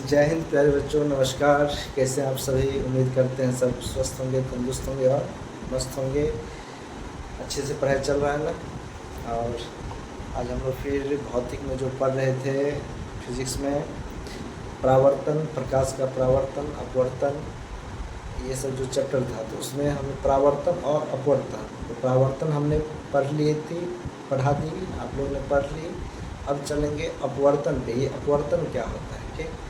जय हिंद प्यारे बच्चों, नमस्कार। कैसे हैं आप सभी? उम्मीद करते हैं सब स्वस्थ होंगे, तंदुरुस्त होंगे और मस्त होंगे। अच्छे से पढ़ाई चल रहा है ना। और आज हम लोग फिर भौतिक में जो पढ़ रहे थे, फिजिक्स में परावर्तन, प्रकाश का परावर्तन, अपवर्तन, ये सब जो चैप्टर था, तो उसमें हमें परावर्तन और अपवर्तन, तो परावर्तन हमने पढ़ ली थी, पढ़ा दी, आप लोगों ने पढ़ ली। अब चलेंगे अपवर्तन पे। ये अपवर्तन क्या होता है? ठीक,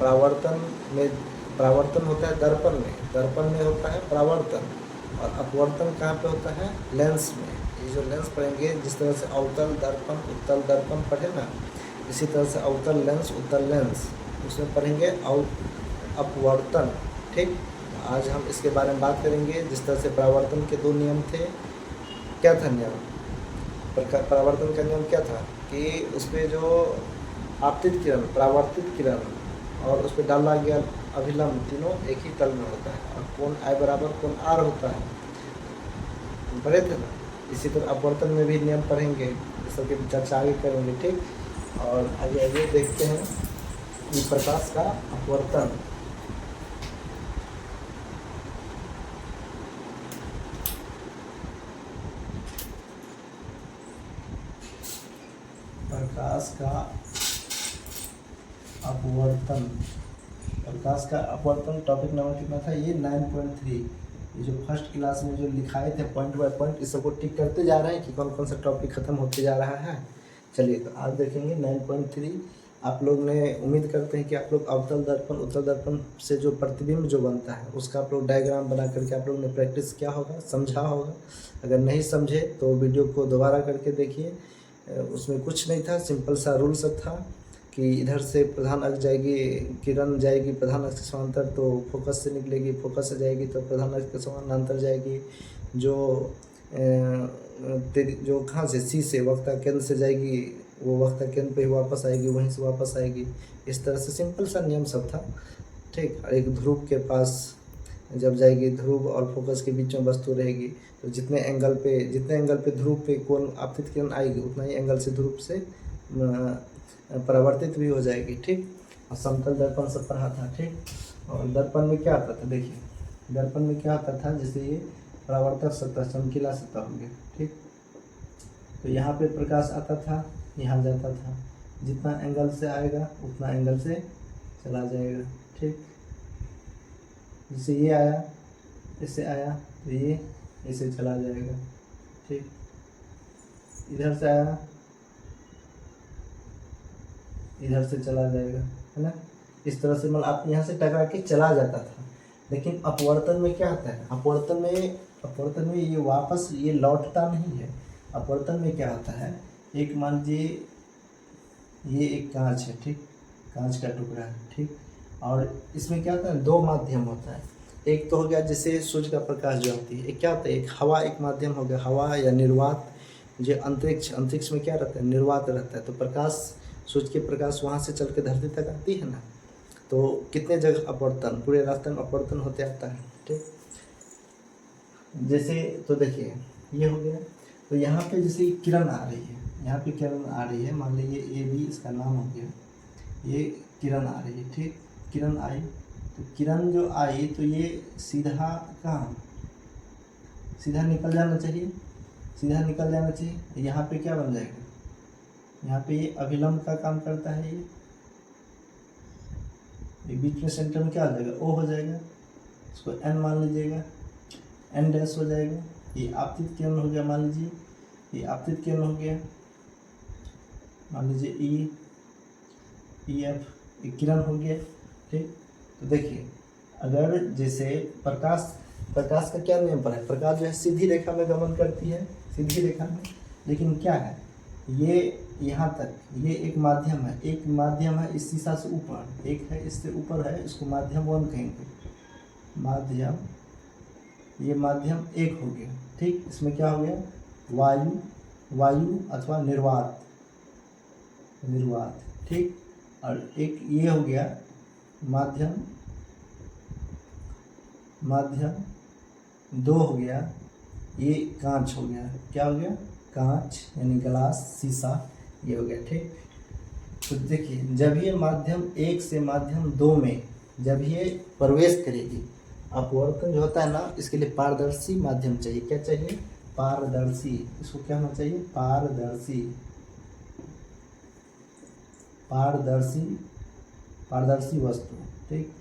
परावर्तन में परावर्तन होता है दर्पण में होता है परावर्तन। और अपवर्तन कहाँ पे होता है? लेंस में। ये जो लेंस पढ़ेंगे, जिस तरह से अवतल दर्पण उत्तल दर्पण पढ़े ना, इसी तरह से अवतल लेंस उत्तल लेंस, उसमें पढ़ेंगे अपवर्तन। ठीक, आज हम इसके बारे में बात करेंगे। जिस तरह से परावर्तन के दो नियम थे। क्या था नियम? परावर्तन का नियम क्या था कि उस पर जो आपतित किरण, परावर्तित किरण और उस पर डाला गया अभिलंब, तीनों एक ही तल में होता है और कोण I बराबर कोण R होता है। पढ़े थे ना। इसी तरह अपवर्तन में भी नियम पढ़ेंगे, इस सब की चर्चा आगे करेंगे। ठीक, और आगे आगे देखते हैं कि प्रकाश का अपवर्तन। प्रकाश का अपवर्तन, प्रकाश का अपवर्तन टॉपिक नंबर कितना था? ये 9.3। ये जो फर्स्ट क्लास में जो लिखाए थे पॉइंट बाय पॉइंट, इस सबको टिक करते जा रहे हैं कि कौन कौन सा टॉपिक खत्म होते जा रहा है। चलिए, तो आज देखेंगे 9.3। आप लोग ने, उम्मीद करते हैं कि आप लोग अवतल दर्पण उत्तल दर्पण से जो प्रतिबिंब जो बनता है, उसका आप लोग डायग्राम बना करके आप लोग ने प्रैक्टिस किया होगा, समझा होगा। अगर नहीं समझे तो वीडियो को दोबारा करके देखिए। उसमें कुछ नहीं था, सिंपल सा रूल सब था कि इधर से प्रधान अक्ष जाएगी, किरण जाएगी प्रधान अक्ष के समांतर, तो फोकस से निकलेगी, फोकस से जाएगी तो प्रधान अक्ष के समानांतर जाएगी। जो जो कहाँ से, सी से वक्ता केंद्र से जाएगी, वो वक्ता केंद्र पे ही वापस आएगी, वहीं से वापस आएगी। इस तरह से सिंपल सा नियम सब था। ठीक, और एक ध्रुव के पास जब जाएगी, ध्रुव और फोकस के बीच में वस्तु रहेगी, तो जितने एंगल पे ध्रुव पे कोण आपतित किरण आएगी, उतना ही एंगल से ध्रुव से परावर्तित भी हो जाएगी। ठीक, और समतल दर्पण सब पढ़ा था। ठीक, और दर्पण में क्या आता था? देखिए, दर्पण में क्या आता था, जैसे ये परावर्तक सतह, चमकीला सतह हो गया। ठीक, तो यहाँ पे प्रकाश आता था, यहाँ जाता था, जितना एंगल से आएगा उतना एंगल से चला जाएगा। ठीक, जैसे ये आया, इससे आया तो ये ऐसे चला जाएगा। ठीक, इधर से आया, इधर से चला जाएगा, है ना। इस तरह से मतलब आप यहाँ से टकरा के चला जाता था। लेकिन अपवर्तन में क्या होता है? अपवर्तन में ये वापस ये लौटता नहीं है। अपवर्तन में क्या होता है, एक मान लीजिए ये एक कांच है। ठीक, कांच का टुकड़ा है। ठीक, और इसमें क्या होता है, दो माध्यम होता है। एक तो हो गया जैसे सूर्य का प्रकाश जो आती है, एक क्या होता है, एक हवा, एक माध्यम हो गया हवा या निर्वात। जो अंतरिक्ष में क्या रहता है, निर्वात रहता है। तो प्रकाश, सूर्य के प्रकाश वहाँ से चल के धरती तक आती है ना, तो कितने जगह अपवर्तन, पूरे रास्ते में अपवर्तन होते आता है। ठीक, जैसे तो देखिए ये हो गया, तो यहाँ पे जैसे किरण आ रही है, यहाँ पे किरण आ रही है, मान लीजिए ये भी इसका नाम हो गया, ये किरण आ रही है। ठीक, किरण आई, तो किरण जो आई तो ये सीधा कहाँ, सीधा निकल जाना चाहिए, सीधा निकल जाना चाहिए। यहाँ पे क्या बन जाएगा, यहाँ पे ये अभिलंब का काम करता है। ये बीच में सेंटर में क्या हो जाएगा, O हो जाएगा, इसको N मान लीजिएगा, N डैश हो जाएगा। ये आपतित किरण हो गया, मान लीजिए ये आपतित किरण हो गया, मान लीजिए EF, ये किरण हो गया। ठीक, तो देखिए, अगर जैसे प्रकाश का क्या नियम पर है, प्रकाश जो है सीधी रेखा में गमन करती है, सीधी रेखा में। लेकिन क्या है, ये यहाँ तक ये एक माध्यम है, इस दिशा से ऊपर, एक है इससे ऊपर है, इसको माध्यम 1 कहेंगे, माध्यम, ये माध्यम 1 हो गया। ठीक, इसमें क्या हो गया, वायु अथवा निर्वात। ठीक, और एक ये हो गया माध्यम 2 हो गया, ये कांच हो गया। क्या हो गया, कांच यानी ग्लास, शीशा, ये हो गया। ठीक, तो देखिए जब ये माध्यम 1 से माध्यम 2 में जब ये प्रवेश करेगी, अपवर्तन जो होता है ना, इसके लिए पारदर्शी माध्यम चाहिए। क्या चाहिए? पारदर्शी। इसको क्या होना चाहिए? पारदर्शी। पारदर्शी, पारदर्शी वस्तु। ठीक,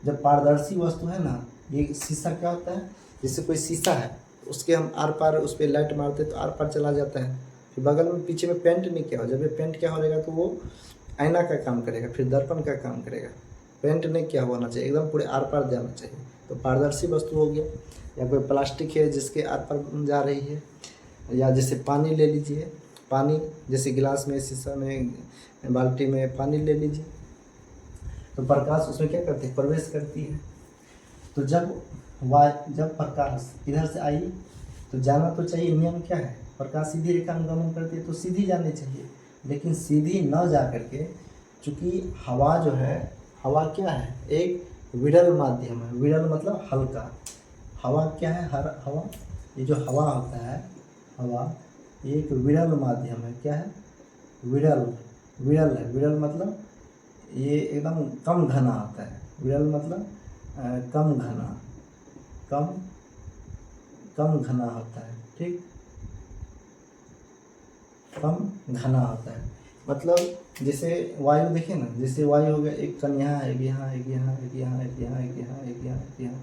जब पारदर्शी वस्तु है ना, ये शीशा क्या होता है? जैसे कोई शीशा है, उसके हम आर पार उस पर लाइट मारते तो आर पार चला जाता है, फिर बगल में पीछे में पेंट नहीं किया हो, जब ये पेंट क्या हो जाएगा तो वो आईना का काम करेगा, फिर दर्पण का काम करेगा। पेंट नहीं किया होना चाहिए, एकदम पूरे आर पार जाना चाहिए। तो पारदर्शी वस्तु हो गया। या कोई प्लास्टिक है जिसके आर पार जा रही है, या जैसे पानी ले लीजिए, पानी जैसे गिलास में, शीशा में, बाल्टी में पानी ले लीजिए, तो प्रकाश उसमें क्या करती है? प्रवेश करती है। तो जब प्रकाश इधर से आई तो जाना तो चाहिए। नियम क्या है? प्रकाश सीधी रेखा अनुगमन करती है तो सीधी जानी चाहिए, लेकिन सीधी न जा करके, चूँकि हवा जो है, हवा क्या है? एक विरल माध्यम है। विरल मतलब हल्का। हवा क्या है? हवा, ये जो हवा होता है, हवा एक विरल माध्यम है। क्या है? विरल। विरल है। विरल मतलब ये एकदम कम घना होता है। विरल मतलब कम घना, कम घना होता है। ठीक, कम घना होता है। मतलब जैसे वायु देखे ना, जैसे वायु हो गया, एक कण यहाँ, एक यहाँ, एक यहाँ, एक यहाँ, एक यहाँ, एक यहाँ, एक यहाँ, एक यहाँ,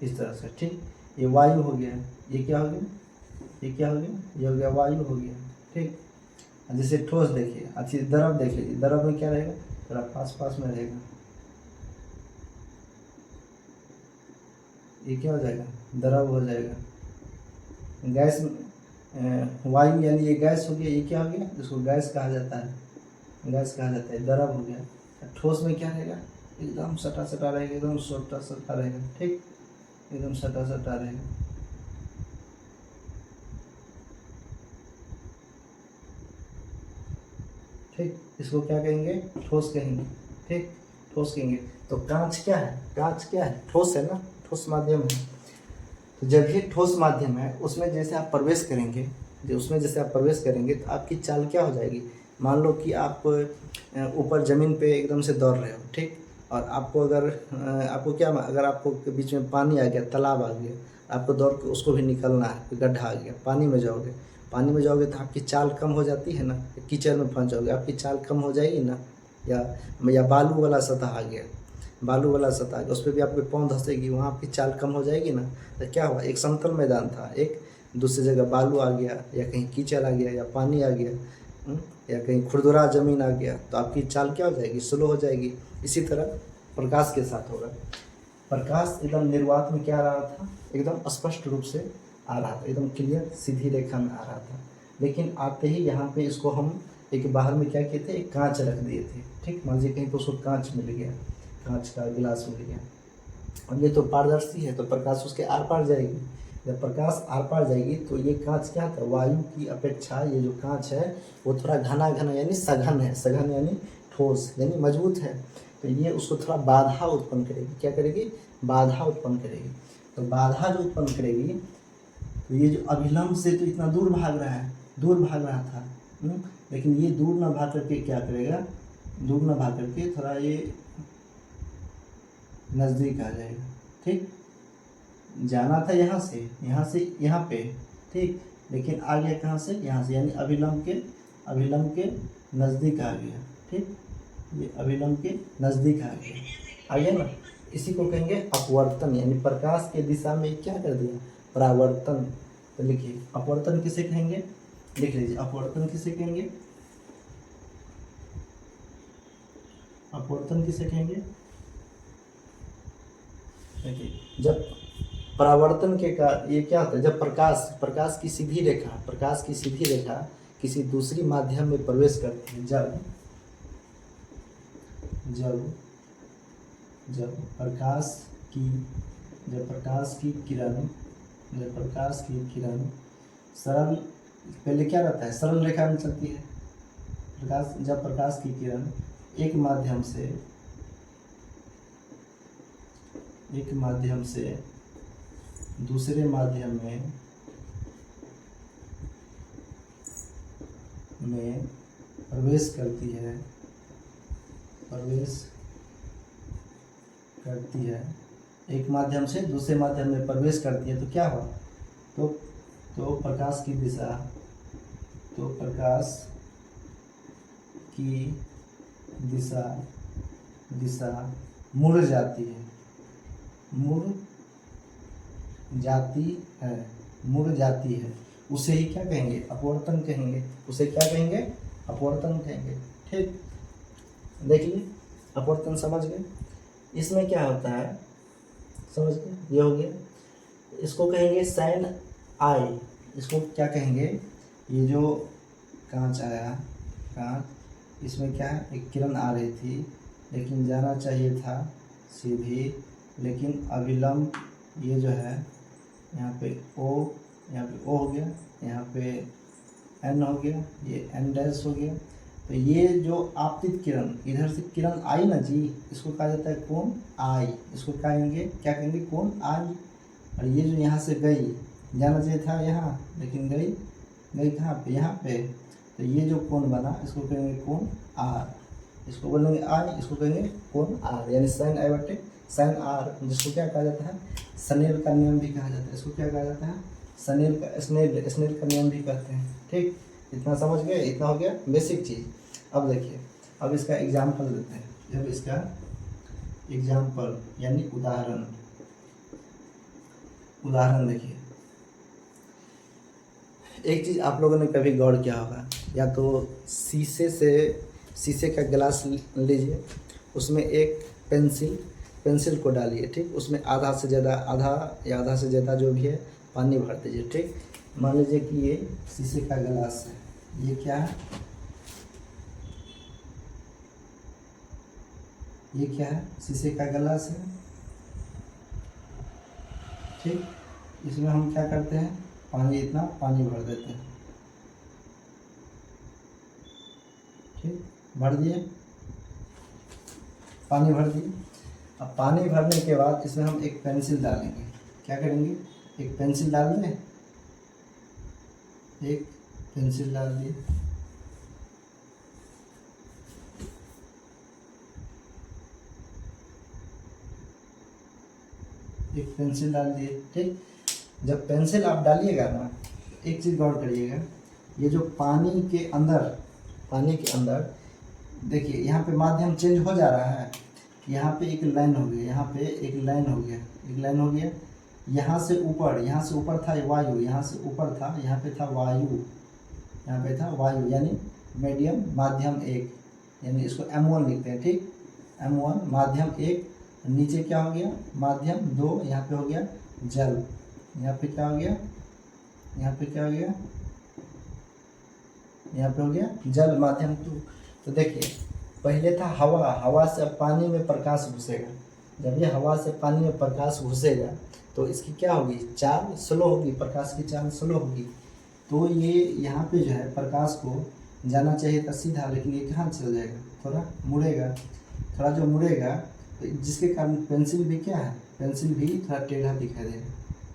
इस तरह से। ठीक, ये वायु हो गया। ये क्या हो गया? ये क्या हो गया? ये हो गया वायु हो गया। ठीक, जैसे ठोस देखिए, अच्छी द्रव देख लीजिए, द्रव में क्या रहेगा? थोड़ा पास पास में रहेगा। ये क्या हो जाएगा? द्रव हो जाएगा। गैस, वायु यानी ये गैस हो गया। ये क्या हो गया? जिसको गैस कहा जाता है, गैस कहा जाता है, द्रव हो गया। ठोस में क्या रहेगा? एकदम सटा सटा रहेगा, एकदम सटा सटा रहेगा। ठीक, एकदम सटा सटा रहेगा। ठीक, इसको क्या कहेंगे? ठोस कहेंगे। ठीक, ठोस कहेंगे। तो कांच क्या है? कांच क्या है? ठोस है ना, ठोस माध्यम है। तो जब ये ठोस माध्यम है, उसमें जैसे आप प्रवेश करेंगे, उसमें जैसे आप प्रवेश करेंगे तो आपकी चाल क्या हो जाएगी? मान लो कि आप ऊपर ज़मीन पे एकदम से दौड़ रहे हो। ठीक, और आपको अगर आपको क्या, अगर आपको बीच में पानी आ गया, तालाब आ गया, आपको दौड़ के उसको भी निकलना है, गड्ढा आ गया, पानी में जाओगे, पानी में जाओगे तो आपकी चाल कम हो जाती है ना, कीचड़ में फंस जाओगे, आपकी चाल कम हो जाएगी ना। या बालू वाला सतह आ गया, बालू वाला सतह आ गया, उस पर भी आपके पाँव धंसेगी, वहाँ आपकी चाल कम हो जाएगी ना। तो क्या हुआ? एक समतल मैदान था, एक दूसरी जगह बालू आ गया, या कहीं कीचड़ आ गया, या पानी आ गया, या कहीं खुरदुरा ज़मीन आ गया, तो आपकी चाल क्या हो जाएगी? स्लो हो जाएगी। इसी तरह प्रकाश के साथ होगा। प्रकाश एकदम निर्वात में क्या आ रहा था? एकदम स्पष्ट रूप से आ रहा था, एकदम क्लियर सीधी रेखा में आ रहा था। लेकिन आते ही यहाँ पे इसको हम एक बाहर में क्या किए थे? एक कांच रख दिए थे। ठीक, मान लीजिए कहीं पर उसको कांच मिल गया, कांच का गिलास मिल गया, और ये तो पारदर्शी है, तो प्रकाश उसके आर पार जाएगी। जब प्रकाश आर पार जाएगी तो ये कांच क्या था? वायु की अपेक्षा ये जो कांच है वो थोड़ा घना घना यानी सघन है। सघन यानी ठोस यानी मजबूत है। तो ये उसको थोड़ा बाधा उत्पन्न करेगी। क्या करेगी? बाधा उत्पन्न करेगी। तो बाधा जो उत्पन्न करेगी, तो ये जो अभिलंब से तो इतना दूर भाग रहा है, दूर भाग रहा था, लेकिन ये दूर ना भाग करके क्या करेगा? दूर ना भाग करके थोड़ा ये नज़दीक आ जाएगा। ठीक, जाना था यहाँ से यहाँ पे। ठीक, लेकिन आ गया कहाँ से? यहाँ से, यानी अभिलंब के नज़दीक आ गया। ठीक, ये अभिलंब के नज़दीक आ गया ना। इसी को कहेंगे अपवर्तन, यानी प्रकाश के दिशा में क्या कर दिया? परावर्तन। तो लिखिए अपवर्तन किसे कहेंगे? लिख लीजिए अपवर्तन किसे कहेंगे? अपवर्तन किसे कहेंगे? देखिए, जब परावर्तन के का ये क्या होता है? जब प्रकाश की सीधी रेखा किसी दूसरी माध्यम में प्रवेश करती है, जब प्रकाश की किरण सरल, पहले क्या रहता है? सरल रेखा में चलती है। जब प्रकाश की किरण एक माध्यम से दूसरे माध्यम में प्रवेश करती है, प्रवेश करती है, एक माध्यम से दूसरे माध्यम में प्रवेश करती है, तो क्या हुआ, तो प्रकाश की दिशा, तो प्रकाश की दिशा मुड़ जाती है, मुड़ जाती है। उसे ही क्या कहेंगे, अपवर्तन कहेंगे। उसे क्या कहेंगे, अपवर्तन कहेंगे। ठीक, देखिए अपवर्तन समझ गए। इसमें क्या होता है, समझ गए, ये हो गया। इसको कहेंगे साइन आई। इसको क्या कहेंगे, ये जो कांच आया, कांच, इसमें क्या है, एक किरण आ रही थी, लेकिन जाना चाहिए था सीधी, लेकिन अविलंब, ये जो है यहाँ पे O, यहाँ पे O हो गया, यहाँ पे N हो गया, ये N डैश हो गया। तो ये जो आपतित किरण, इधर से किरण आई ना जी, इसको कहा जाता है कोण आई। इसको कहेंगे, क्या कहेंगे, कोण आई। और ये जो यहाँ से गई, जाना चाहिए था यहाँ, लेकिन गई कहाँ पे, यहाँ पे। तो ये जो कोण बना, इसको कहेंगे कोण आर। इसको बोलेंगे आई, इसको कहेंगे कोण आर, यानी साइन आई बटे साइन आर, जिसको क्या कहा जाता है, स्नेल का नियम भी कहा जाता है। इसको क्या कहा जाता है, स्नेल का नियम भी कहते हैं। ठीक, इतना समझ गए, इतना हो गया बेसिक चीज़। अब देखिए, अब इसका एग्जाम्पल देते हैं। जब इसका एग्जाम्पल यानी उदाहरण देखिए। एक चीज़ आप लोगों ने कभी गौर किया होगा, या तो शीशे का गिलास लीजिए, उसमें एक पेंसिल को डालिए। ठीक, उसमें आधा से ज़्यादा जो भी है पानी भर दीजिए। ठीक, मान लीजिए कि ये शीशे का गिलास है, ये क्या है, ये क्या है, शीशे का गिलास है। ठीक, इसमें हम क्या करते हैं, इतना पानी भर देते हैं। ठीक, भर दिए, पानी भर दिए। अब पानी भरने के बाद इसमें हम एक पेंसिल डालेंगे। क्या करेंगे, एक पेंसिल डाल दें, एक पेंसिल डाल दिए। एक पेंसिल डाल दिए। ठीक, जब पेंसिल आप डालिएगा ना, एक चीज़ गौर करिएगा, ये जो पानी के अंदर देखिए, यहाँ पे माध्यम चेंज हो जा रहा है। यहाँ पे एक लाइन हो गई, यहाँ पे एक लाइन हो गया, यहाँ से ऊपर था वायु, यहाँ से ऊपर था, यहाँ पे था वायु, यानी मीडियम, माध्यम एक, यानी इसको M1 लिखते हैं। ठीक, M1 माध्यम एक। नीचे क्या हो गया, माध्यम दो, यहाँ पे हो गया जल, यहाँ पे क्या हो गया, यहाँ पे हो गया जल, माध्यम टू। तो देखिए, पहले था हवा से अब पानी में प्रकाश घुसेगा। जब ये हवा से पानी में प्रकाश घुसेगा तो इसकी क्या होगी, चाल स्लो होगी, प्रकाश की चाल स्लो होगी। तो ये यहाँ पे जो है प्रकाश को जाना चाहिए था सीधा, लेकिन ये कहाँ चल जाएगा, थोड़ा जो मुड़ेगा, तो जिसके कारण पेंसिल भी क्या है, पेंसिल भी थोड़ा टेढ़ा दिखाई देगा।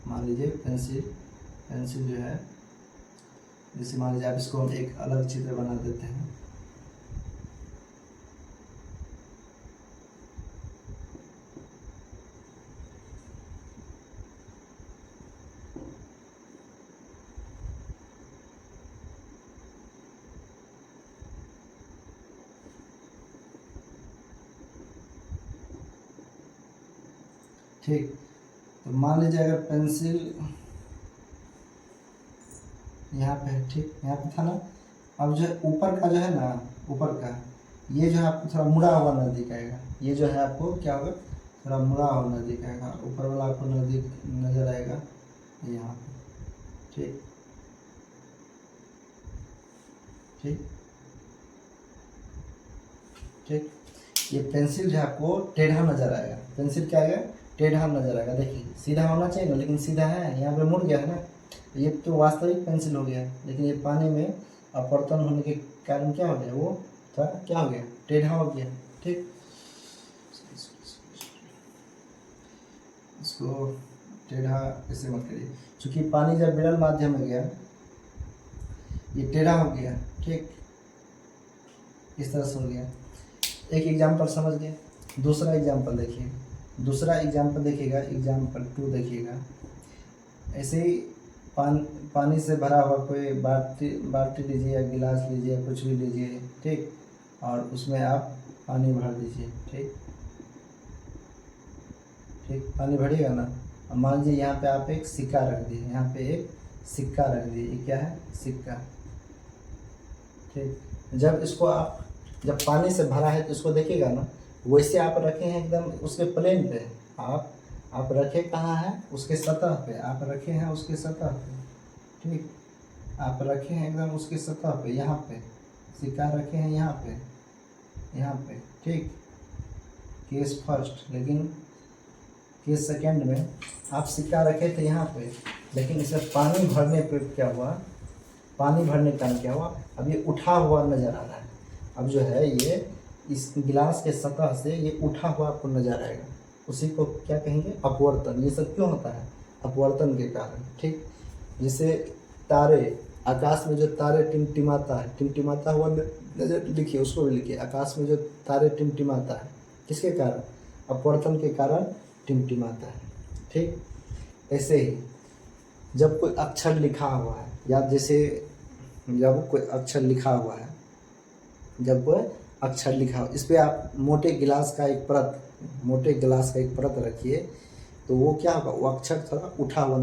मान लीजिए पेंसिल जो है, जैसे मान लीजिए आप इसको हम एक अलग चित्र बना देते हैं। ठीक, तो मान लीजिए अगर पेंसिल यहाँ पे है, ठीक, यहाँ पे था ना। अब जो है ऊपर का जो है ना, ऊपर का ये जो है आपको थोड़ा मुड़ा हुआ नज़दीक आएगा। ये जो है आपको क्या होगा, थोड़ा मुड़ा हुआ नज़दीक आएगा। ऊपर वाला आपको नज़दीक नज़र आएगा यहाँ पे। ठीक, ये पेंसिल जो है आपको टेढ़ा नज़र आएगा। पेंसिल क्या आएगा, टेढ़ा नज़र आएगा। देखिए, सीधा होना चाहिए ना, लेकिन सीधा है, यहाँ पे मुड़ गया है ना। ये तो वास्तविक पेंसिल हो गया, लेकिन ये पानी में अपवर्तन होने के कारण क्या हो गया, वो थोड़ा क्या हो गया, टेढ़ा हो गया। ठीक, इसको टेढ़ा ऐसे मत करिए, क्योंकि पानी जब विरल माध्यम में गया, ये टेढ़ा हो गया। ठीक, इस तरह से हो गया। एक एग्जाम्पल समझ गए। दूसरा एग्जाम्पल देखिए, दूसरा एग्जाम्पल देखिएगा, एग्जाम्पल 2 देखिएगा। ऐसे ही पानी से भरा हुआ कोई बाल्टी लीजिए या गिलास लीजिए, कुछ भी लीजिए, ठीक, और उसमें आप पानी भर दीजिए, ठीक ठीक, पानी भरिएगा ना। अब मान लीजिए यहाँ पे आप एक सिक्का रख दिए, यहाँ पे एक सिक्का रख दिए, ये क्या है, सिक्का, ठीक। जब पानी से भरा है तो इसको देखिएगा ना, वैसे आप रखे हैं एकदम उसके प्लेन पे, आप रखे कहाँ हैं, उसके सतह पे, आप रखे हैं उसके सतह पे, ठीक, आप रखे हैं एकदम उसके सतह पे, यहाँ पे सिक्का रखे हैं, यहाँ पे, ठीक। केस फर्स्ट, लेकिन केस सेकेंड में आप सिक्का रखे थे यहाँ पे, लेकिन इसे पानी भरने पे क्या हुआ, पानी भरने का क्या हुआ, अब ये उठा हुआ नज़र आ रहा है। अब जो है ये इस गिलास के सतह से ये उठा हुआ आपको नज़र आएगा, उसी को क्या कहेंगे, अपवर्तन। ये सब क्यों होता है, अपवर्तन के कारण, ठीक। जैसे तारे, आकाश में जो तारे टिमटिमाता हुआ नजर, लिखिए उसको भी लिखिए, आकाश में जो तारे टिमटिमाता है, किसके कारण, अपवर्तन के कारण टिमटिमाता है, ठीक। ऐसे ही जब कोई अक्षर लिखा हुआ है, या जैसे जब कोई अक्षर लिखा हुआ है, इस पर आप मोटे गिलास का एक परत रखिए, तो वो क्या होगा, वो अक्षर थोड़ा उठा हुआ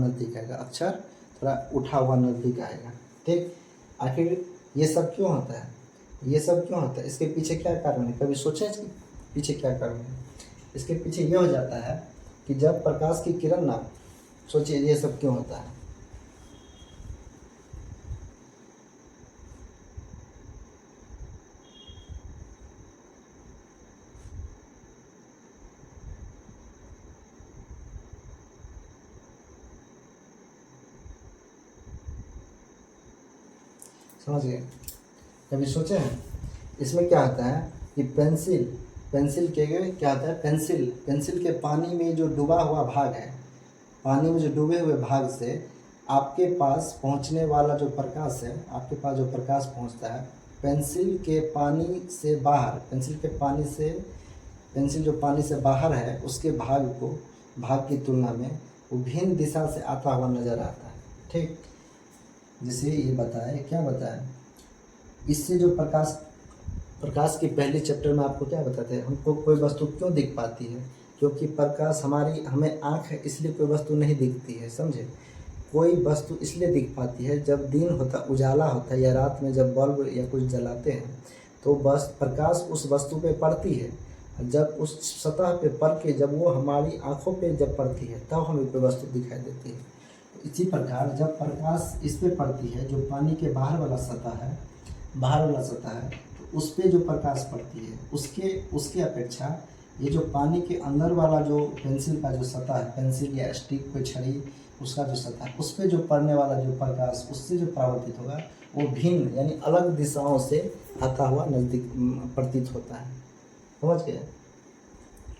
नज़दीक आएगा, ठीक। आखिर ये सब क्यों होता है, इसके पीछे क्या कारण है, कभी सोचे इसके पीछे क्या कारण है। इसके पीछे ये हो जाता है कि जब प्रकाश की किरण ना, सोचिए ये सब क्यों होता है। समझ गए, कभी सोचे हैं। इसमें क्या होता है कि पेंसिल के क्या होता है, पेंसिल के पानी में जो डूबा हुआ भाग है, पानी में जो डूबे हुए भाग से आपके पास पहुंचने वाला जो प्रकाश है, आपके पास जो प्रकाश पहुंचता है, पेंसिल जो पानी से बाहर है उसके भाग की तुलना में वो भिन्न दिशा से आता हुआ नज़र आता है, ठीक। जैसे ये क्या बताया, इससे जो प्रकाश के पहले चैप्टर में आपको क्या बताते हैं, हमको कोई वस्तु क्यों दिख पाती है, क्योंकि प्रकाश हमें आँख है, इसलिए कोई वस्तु नहीं दिखती है, समझे। कोई वस्तु इसलिए दिख पाती है जब दिन होता, उजाला होता है, या रात में जब बल्ब या कुछ जलाते हैं, तो बस प्रकाश उस वस्तु पे पड़ती है, जब उस सतह पे पड़ के जब वो हमारी आँखों पे जब पड़ती है, तब हमें कोई वस्तु दिखाई देती है। इसी प्रकार जब प्रकाश इस पे पड़ती है, जो पानी के बाहर वाला सतह है, तो उस पे जो प्रकाश पड़ती है, उसके अपेक्षा ये जो पानी के अंदर वाला जो पेंसिल का जो सतह है, पेंसिल या स्टिक कोई छड़ी, उसका जो सतह है, उस पे जो पड़ने वाला जो प्रकाश उससे जो परावर्तित होगा, वो भिन्न यानी अलग दिशाओं से आता हुआ नज़दीक प्रतीत होता है। समझ गए,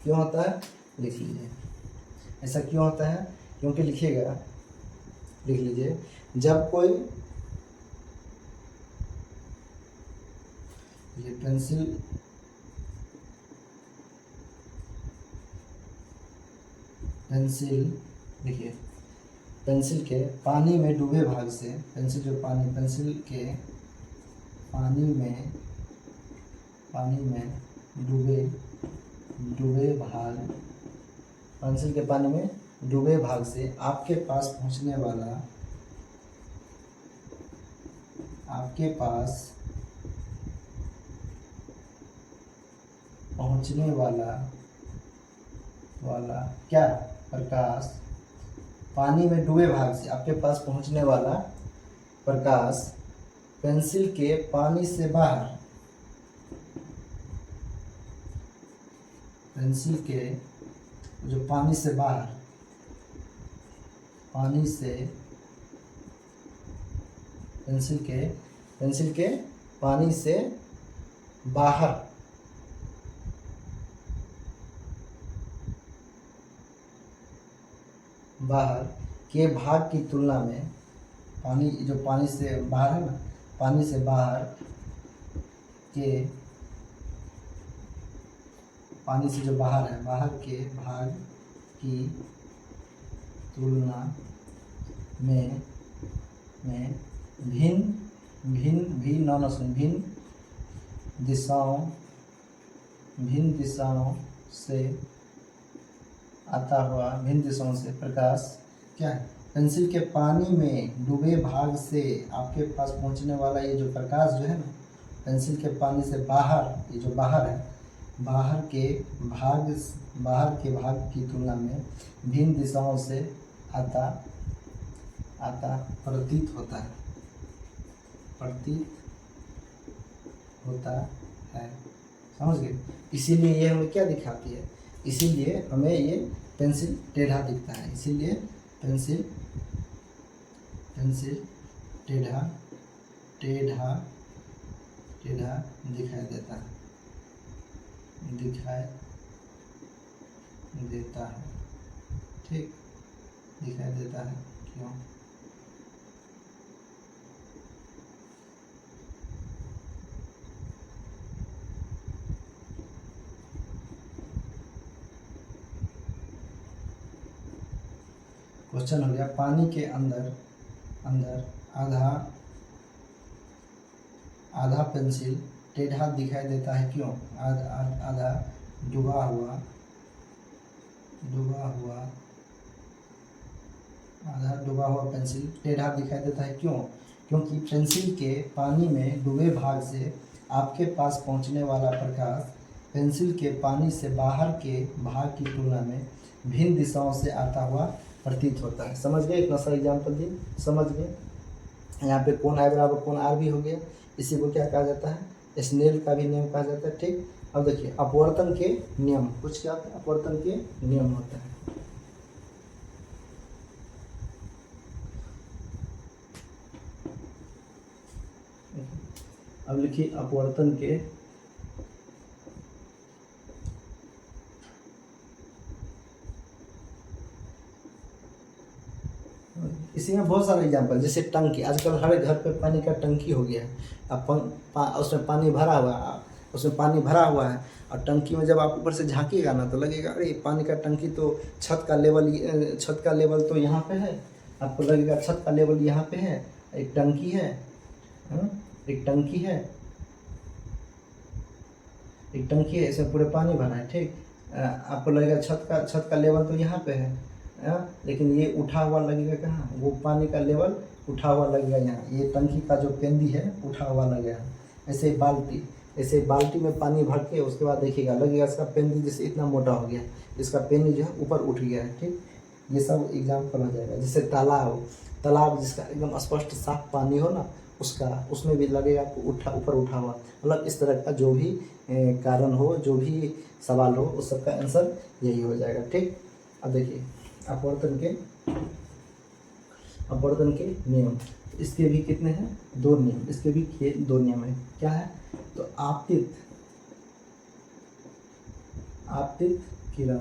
क्यों होता है, लिख लीजिए। ऐसा क्यों होता है, क्योंकि लिखिएगा, लिख लीजिए, जब कोई ये पेंसिल देखिए, पेंसिल के पानी में डूबे भाग से, पेंसिल के पानी में डूबे भाग से आपके पास पहुंचने वाला क्या प्रकाश, पानी में डूबे भाग से आपके पास पहुंचने वाला प्रकाश पेंसिल के पानी से बाहर, पेंसिल के जो पानी से बाहर, पेंसिल के पानी से बाहर के भाग की तुलना में, पानी जो पानी से बाहर है ना, पानी से बाहर के पानी से जो बाहर है, बाहर के भाग की तुलना में भिन्न दिशाओं से आता हुआ, भिन्न दिशाओं से प्रकाश क्या है, पेंसिल के पानी में डूबे भाग से आपके पास पहुंचने वाला ये जो प्रकाश जो है ना, पेंसिल के पानी से बाहर, ये जो बाहर है, बाहर के भाग की तुलना में भिन्न दिशाओं से आता प्रतीत होता है। समझ गए? इसीलिए ये हमें क्या दिखाती है, इसीलिए हमें ये पेंसिल टेढ़ा दिखता है, इसीलिए पेंसिल टेढ़ा दिखाई देता है। ठीक, दिखाई देता है। क्यों? क्वेश्चन हो गया, पानी के अंदर आधा पेंसिल टेढ़ा दिखाई देता है। क्यों? आधा डूबा हुआ पेंसिल टेढ़ा दिखाई देता है। क्यों? क्योंकि पेंसिल के पानी में डूबे भाग से आपके पास पहुंचने वाला प्रकाश पेंसिल के पानी से बाहर के भाग की तुलना में भिन्न दिशाओं से आता हुआ प्रतीत होता है। समझ गए? इतना सा एग्जाम्पल दी, समझ गए? यहाँ पे कोण I बराबर कोण R भी हो गया। इसी को क्या कहा जाता है, स्नेल का भी नियम कहा जाता है। ठीक, अब देखिए अपवर्तन के नियम, कुछ क्या होता है, अपवर्तन के नियम होता है। अब लिखिए अपवर्तन के इसी में बहुत सारे एग्जाम्पल, जैसे टंकी, आजकल हर घर पे पानी का टंकी हो गया है। उसमें पानी भरा हुआ है और टंकी में जब आप ऊपर से झांकीगा ना तो लगेगा अरे पानी का टंकी तो छत का लेवल तो यहाँ पे है। आपको लगेगा छत का लेवल यहाँ पे है, एक टंकी है, इसमें पूरे पानी भरा है। ठीक, आपको लगेगा छत का लेवल तो यहाँ पे है, लेकिन ये उठा हुआ लगेगा कहाँ, वो पानी का लेवल उठा हुआ लगेगा यहाँ, ये टंकी का जो पेंदी है उठा हुआ लगेगा। ऐसे बाल्टी में पानी भर के उसके बाद देखिएगा लगेगा इसका पेंदी जैसे इतना मोटा हो गया, इसका पेंदी जो है ऊपर उठ गया है। ठीक, ये सब एग्जाम्पल हो जाएगा। जैसे तालाब जिसका एकदम स्पष्ट साफ पानी हो ना, उसमें भी लगेगा ऊपर उठा हुआ। मतलब इस तरह का जो भी कारण हो, जो भी सवाल हो, उस सब का आंसर यही हो जाएगा। ठीक, अब देखिए अपवर्तन के नियम, इसके भी कितने हैं, 2 नियम, इसके भी 2 नियम है। क्या है, तो आपतित किरण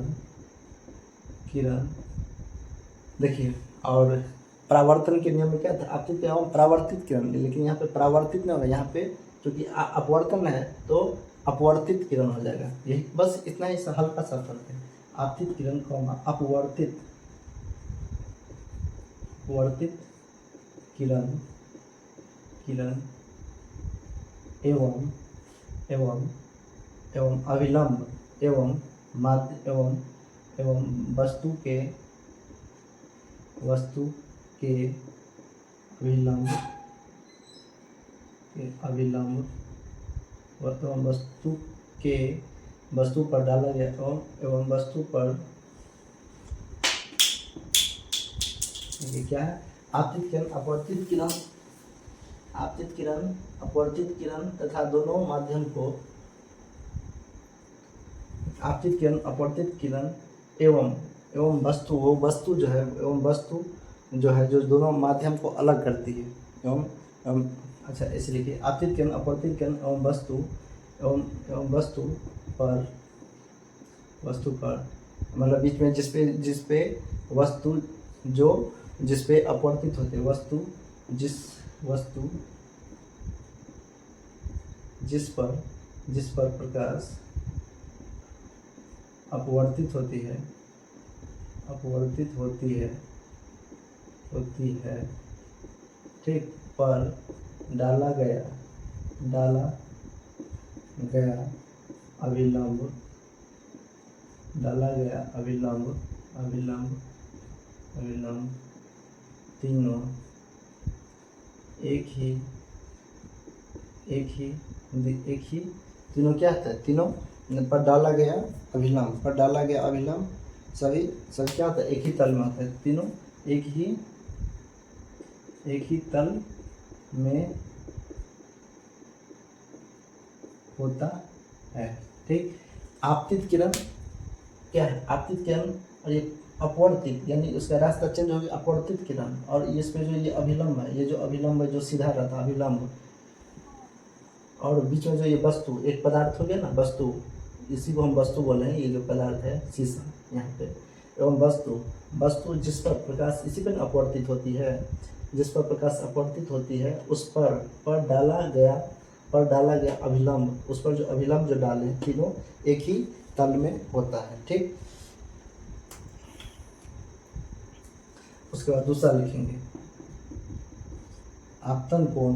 देखिए, और परावर्तन के नियम में क्या था, आपतित एवं परावर्तित किरण, लेकिन यहाँ पे परावर्तित नहीं होगा, यहाँ पे क्योंकि अपवर्तन है तो अपवर्तित किरण हो जाएगा। यही बस इतना ही हल्का सा फर्क है। आपतित किरण अपवर्तित किरण एवं अविलंब एवं माध्य एवं वस्तु के अविलंब एवं वस्तु पर डाला गया एवं वस्तु पर ये क्या है, आपतित किरण अपवर्तित किरण तथा दोनों माध्यम को आपतित किरण अपवर्तित किरण एवं वस्तु जो दोनों माध्यम को अलग करती है एवं अच्छा इसे लिखिए, आपतित किरण अपवर्तित किरण एवं वस्तु पर मतलब बीच में जिस पे अपवर्तित होते जिस पर अपवर्तित होती है, अपवर्तित होती है ठीक, पर डाला गया अभिलंब, अभिलंब तीनों एक ही तीनों क्या होता है, तीनों पर डाला गया अभिलंब सभी क्या होता है, एक ही तल में होता है, तीनों एक ही तल में होता है ठीक। आपतित किरण क्या है, आपतित किरण और ये अपवर्तित यानी उसका रास्ता चेंज हो गया, अपवर्तित किरण, और इसमें जो ये अभिलंब है, ये जो अभिलंब है जो सीधा रहता है अभिलंब, और बीच में जो ये वस्तु एक पदार्थ हो गया ना, वस्तु, इसी को हम वस्तु बोल रहे हैं, ये जो पदार्थ है शीशा यहाँ पे, एवं वस्तु जिस पर प्रकाश, इसी पर अपवर्तित होती है, जिस पर प्रकाश अपवर्तित होती है उस पर डाला गया अभिलंब, उस पर जो अभिलंब जो डाले तीनों एक ही तल में होता है ठीक। उसके बाद दूसरा लिखेंगे, आपतन कोण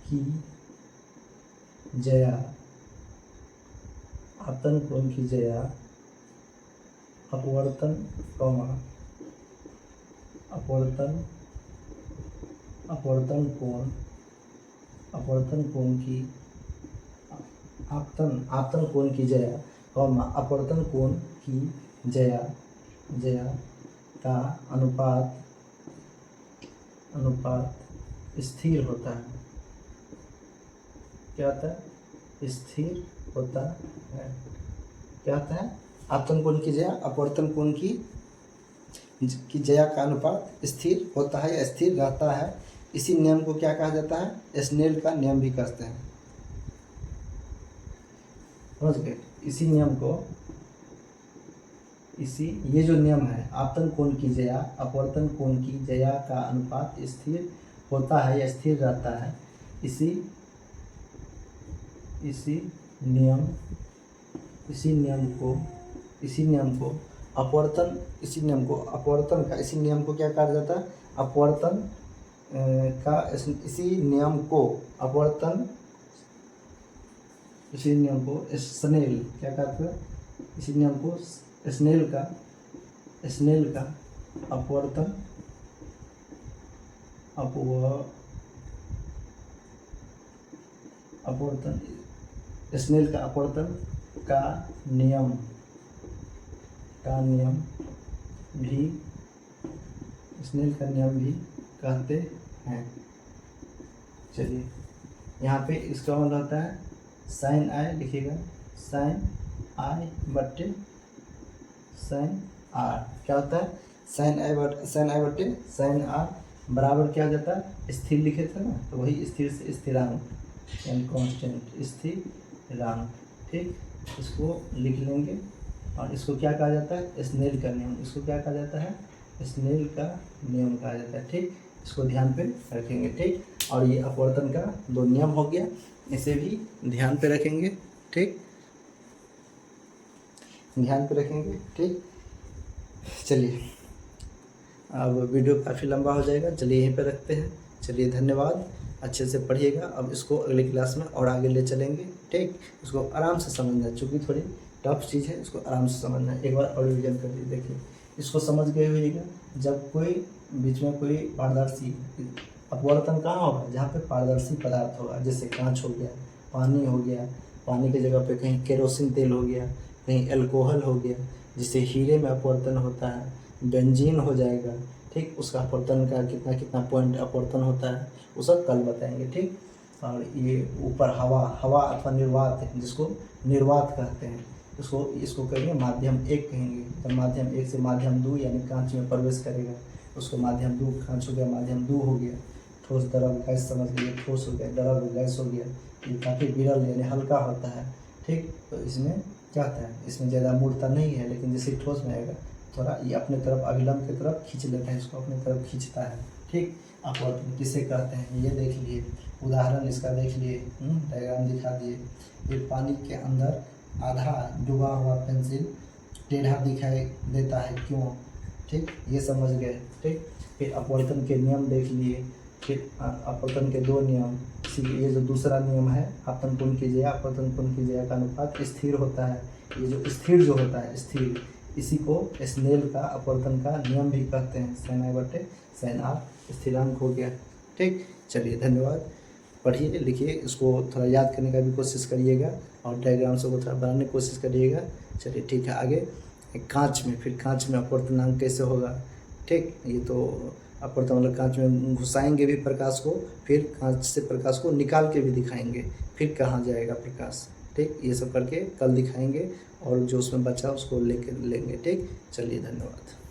की जया, अपवर्तन कोण की आपतन कोण की जया, अपवर्तन कोण की जया का अनुपात स्थिर होता है, क्या होता है, स्थिर होता है, क्या होता है, आपतन कोण की जया अपवर्तन कोण की जया का अनुपात स्थिर होता है या स्थिर रहता है। इसी नियम को क्या कहा जाता है, स्नेल का नियम भी कहते हैं, समझ गए। इसी नियम को, ये जो नियम है, आपतन कोण की जया अपवर्तन कोण की जया का अनुपात स्थिर होता है या स्थिर रहता है, इसी नियम को अपवर्तन को क्या कहा जाता है, अपवर्तन का इसी नियम को स्नेल क्या कहते हैं, इसी नियम को स्नेल का अपवर्तन स्नेल का अपवर्तन का नियम भी, स्नेल का नियम भी कहते हैं। चलिए यहाँ पे इसका मतलब होता है साइन आई, लिखिएगा साइन आई बट्टे साइन आर, क्या होता है, साइन आई बट्टे साइन आर बराबर क्या हो जाता है, स्थिर लिखे थे ना, तो वही स्थिर से स्थिरांक यानी कांस्टेंट, स्थिरांक ठीक। इसको लिख लेंगे और इसको क्या कहा जाता है, स्नेल का नियम, इसको क्या कहा जाता है, स्नेल का नियम कहा जाता है ठीक। इसको ध्यान पे रखेंगे ठीक। और ये अपवर्तन का दो नियम हो गया, इसे भी ध्यान पे रखेंगे ठीक, ध्यान पे रखेंगे ठीक। चलिए अब वीडियो काफ़ी लंबा हो जाएगा, चलिए यहीं पे रखते हैं। चलिए धन्यवाद, अच्छे से पढ़िएगा। अब इसको अगली क्लास में और आगे ले चलेंगे ठीक। इसको आराम से समझना, चूँकि थोड़ी टफ चीज़ है, इसको आराम से समझना है। एक बार और रिविजन कर लीजिए, देखिए इसको समझ गए होइएगा। जब कोई बीच में कोई पारदर्शी अपवर्तन कहाँ होगा, जहाँ पे पारदर्शी पदार्थ होगा, जैसे कांच हो गया, पानी हो गया, पानी की जगह पे कहीं केरोसिन तेल हो गया, कहीं अल्कोहल हो गया, जिससे हीरे में अपवर्तन होता है, बेंजीन हो जाएगा ठीक। उसका अपवर्तन का कितना पॉइंट अपवर्तन होता है वो सब कल बताएंगे ठीक। और ये ऊपर हवा अथवा निर्वात, जिसको निर्वात कहते हैं, इसको कहेंगे माध्यम 1 कहेंगे। जब माध्यम 1 से माध्यम 2 यानी कांच में प्रवेश करेगा, उसको माध्यम 2, कांच हो गया माध्यम 2 हो गया। ठोस द्रव गैस समझ लीजिए, ठोस हो गया, द्रव गैस हो गया। ये काफ़ी विरल यानी हल्का होता है ठीक। तो इसमें क्या होता है, इसमें ज़्यादा मूर्ता नहीं है, लेकिन जैसे ठोस में आएगा थोड़ा ये अपने तरफ अभिलंब की तरफ खींच लेता है, इसको अपने तरफ खींचता है ठीक। अपवर्तन किसे कहते हैं ये देख लिए, उदाहरण इसका देख लिए, डायग्राम दिखा दिए। फिर पानी के अंदर आधा डूबा हुआ पेंसिल टेढ़ा दिखाई देता है क्यों, ठीक, ये समझ गए। ठीक, फिर अपवर्तन के नियम देख लिए। फिर अपवर्तन के 2 नियम, ये जो दूसरा नियम है आपतन कोण कीजिए अपवर्तन कोण कीजिए का अनुपात स्थिर होता है। ये जो स्थिर जो होता है स्थिर, इसी को स्नेल का अपवर्तन का नियम भी कहते हैं। sin i बटे sin r स्थिरांक हो गया। ठीक, चलिए धन्यवाद। पढ़िए लिखिए, इसको थोड़ा याद करने का भी कोशिश करिएगा और डायग्राम से को थोड़ा बनाने की कोशिश करिएगा। चलिए ठीक है, आगे कांच में, फिर कांच में अपवर्तनांक कैसे होगा। ठीक, ये तो अपवर्तन मतलब कांच में घुसाएंगे भी प्रकाश को, फिर कांच से प्रकाश को निकाल के भी दिखाएंगे, फिर कहाँ जाएगा प्रकाश। ठीक, ये सब करके कल दिखाएंगे और जो उसमें बचा उसको लेके लेंगे। ठीक, चलिए धन्यवाद।